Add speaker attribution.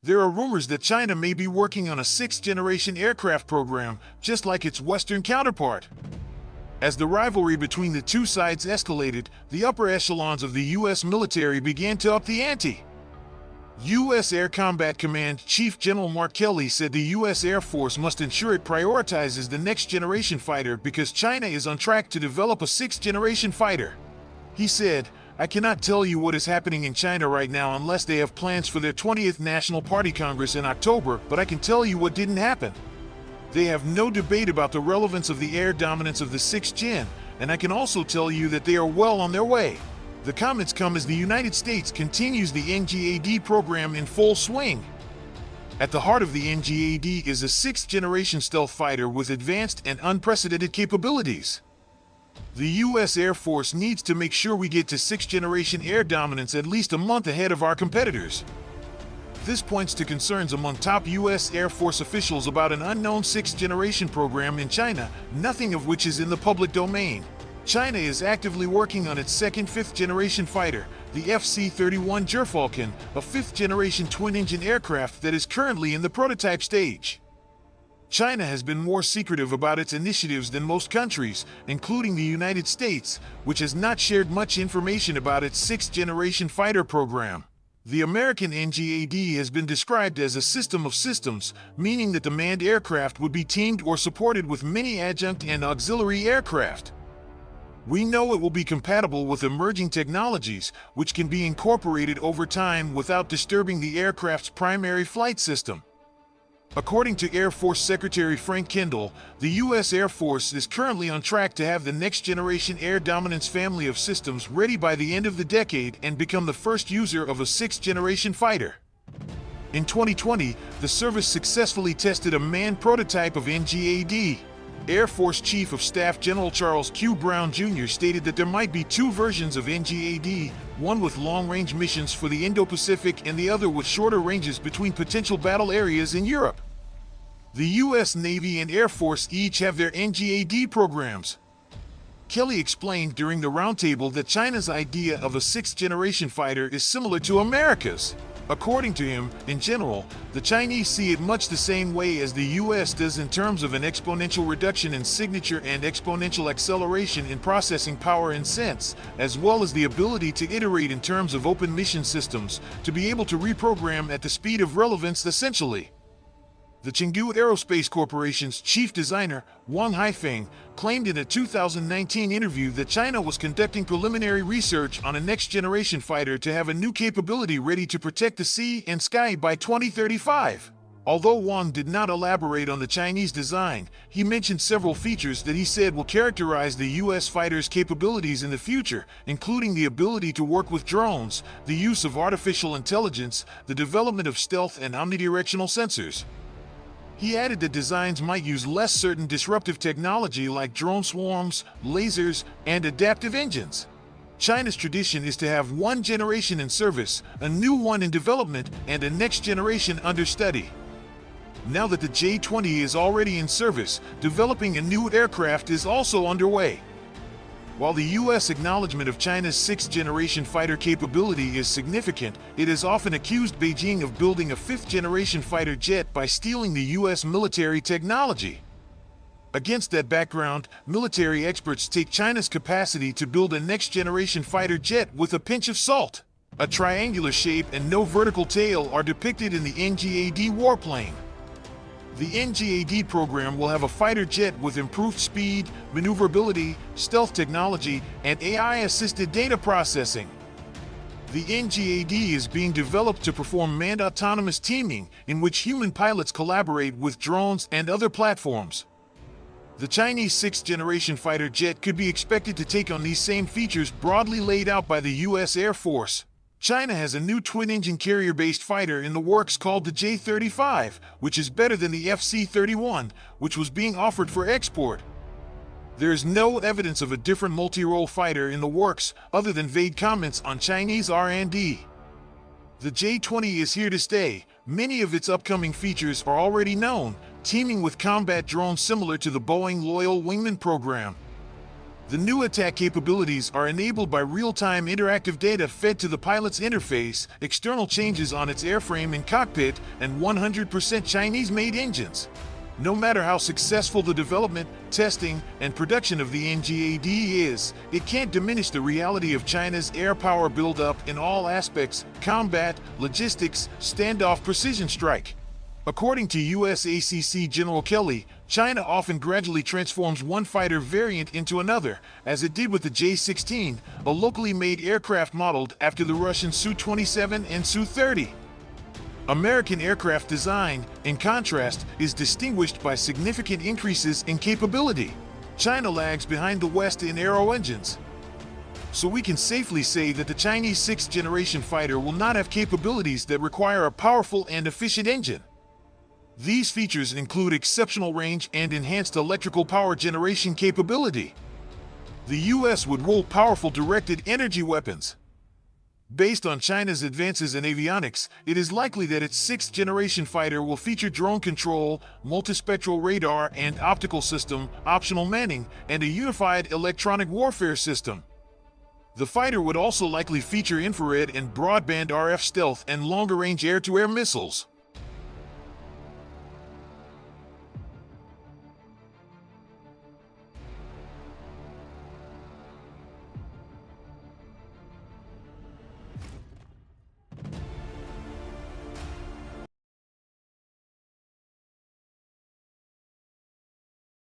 Speaker 1: There are rumors that China may be working on a sixth-generation aircraft program, just like its Western counterpart. As the rivalry between the two sides escalated, the upper echelons of the U.S. military began to up the ante. U.S. Air Combat Command Chief General Mark Kelly said the U.S. Air Force must ensure it prioritizes the next-generation fighter because China is on track to develop a sixth-generation fighter. He said, "I cannot tell you what is happening in China right now unless they have plans for their 20th National Party Congress in October, but I can tell you what didn't happen. They have no debate about the relevance of the air dominance of the 6th gen, and I can also tell you that they are well on their way." The comments come as the United States continues the NGAD program in full swing. At the heart of the NGAD is a 6th-generation stealth fighter with advanced and unprecedented capabilities. The U.S. Air Force needs to make sure we get to 6th-generation air dominance at least a month ahead of our competitors. This points to concerns among top U.S. Air Force officials about an unknown 6th-generation program in China, nothing of which is in the public domain. China is actively working on its second 5th-generation fighter, the FC-31 Gyrfalcon, a 5th-generation twin-engine aircraft that is currently in the prototype stage. China has been more secretive about its initiatives than most countries, including the United States, which has not shared much information about its 6th-generation fighter program. The American NGAD has been described as a system of systems, meaning that the manned aircraft would be teamed or supported with many adjunct and auxiliary aircraft. We know it will be compatible with emerging technologies, which can be incorporated over time without disturbing the aircraft's primary flight system. According to Air Force Secretary Frank Kendall, the U.S. Air Force is currently on track to have the next-generation air dominance family of systems ready by the end of the decade and become the first user of a 6th-generation fighter. In 2020, the service successfully tested a manned prototype of NGAD. Air Force Chief of Staff General Charles Q. Brown Jr. stated that there might be two versions of NGAD, one with long-range missions for the Indo-Pacific and the other with shorter ranges between potential battle areas in Europe. The U.S. Navy and Air Force each have their NGAD programs. Kelly explained during the roundtable that China's idea of a 6th-generation fighter is similar to America's. According to him, in general, the Chinese see it much the same way as the U.S. does in terms of an exponential reduction in signature and exponential acceleration in processing power and sense, as well as the ability to iterate in terms of open mission systems, to be able to reprogram at the speed of relevance essentially. The Chengdu Aerospace Corporation's chief designer, Wang Haifeng, claimed in a 2019 interview that China was conducting preliminary research on a next-generation fighter to have a new capability ready to protect the sea and sky by 2035. Although Wang did not elaborate on the Chinese design, he mentioned several features that he said will characterize the U.S. fighter's capabilities in the future, including the ability to work with drones, the use of artificial intelligence, the development of stealth and omnidirectional sensors. He added that designs might use less certain disruptive technology like drone swarms, lasers, and adaptive engines. China's tradition is to have one generation in service, a new one in development, and a next generation under study. Now that the J-20 is already in service, developing a new aircraft is also underway. While the U.S. acknowledgement of China's 6th-generation fighter capability is significant, it has often accused Beijing of building a 5th-generation fighter jet by stealing the U.S. military technology. Against that background, military experts take China's capacity to build a next-generation fighter jet with a pinch of salt. A triangular shape and no vertical tail are depicted in the NGAD warplane. The NGAD program will have a fighter jet with improved speed, maneuverability, stealth technology, and AI-assisted data processing. The NGAD is being developed to perform manned autonomous teaming, in which human pilots collaborate with drones and other platforms. The Chinese 6th-generation fighter jet could be expected to take on these same features broadly laid out by the U.S. Air Force. China has a new twin-engine carrier-based fighter in the works called the J-35, which is better than the FC-31, which was being offered for export. There is no evidence of a different multi-role fighter in the works, other than vague comments on Chinese R&D. The J-20 is here to stay. Many of its upcoming features are already known, teaming with combat drones similar to the Boeing Loyal Wingman program. The new attack capabilities are enabled by real-time interactive data fed to the pilot's interface, external changes on its airframe and cockpit, and 100% Chinese-made engines. No matter how successful the development, testing, and production of the NGAD is, it can't diminish the reality of China's air power buildup in all aspects: combat, logistics, standoff, precision strike. According to USACC General Kelly, China often gradually transforms one fighter variant into another, as it did with the J-16, a locally made aircraft modeled after the Russian Su-27 and Su-30. American aircraft design, in contrast, is distinguished by significant increases in capability. China lags behind the West in aero engines. So we can safely say that the Chinese sixth-generation fighter will not have capabilities that require a powerful and efficient engine. These features include exceptional range and enhanced electrical power generation capability. The US would roll powerful directed energy weapons. Based on China's advances in avionics, it is likely that its sixth-generation fighter will feature drone control, multispectral radar and optical system, optional manning, and a unified electronic warfare system. The fighter would also likely feature infrared and broadband RF stealth and longer-range air-to-air missiles.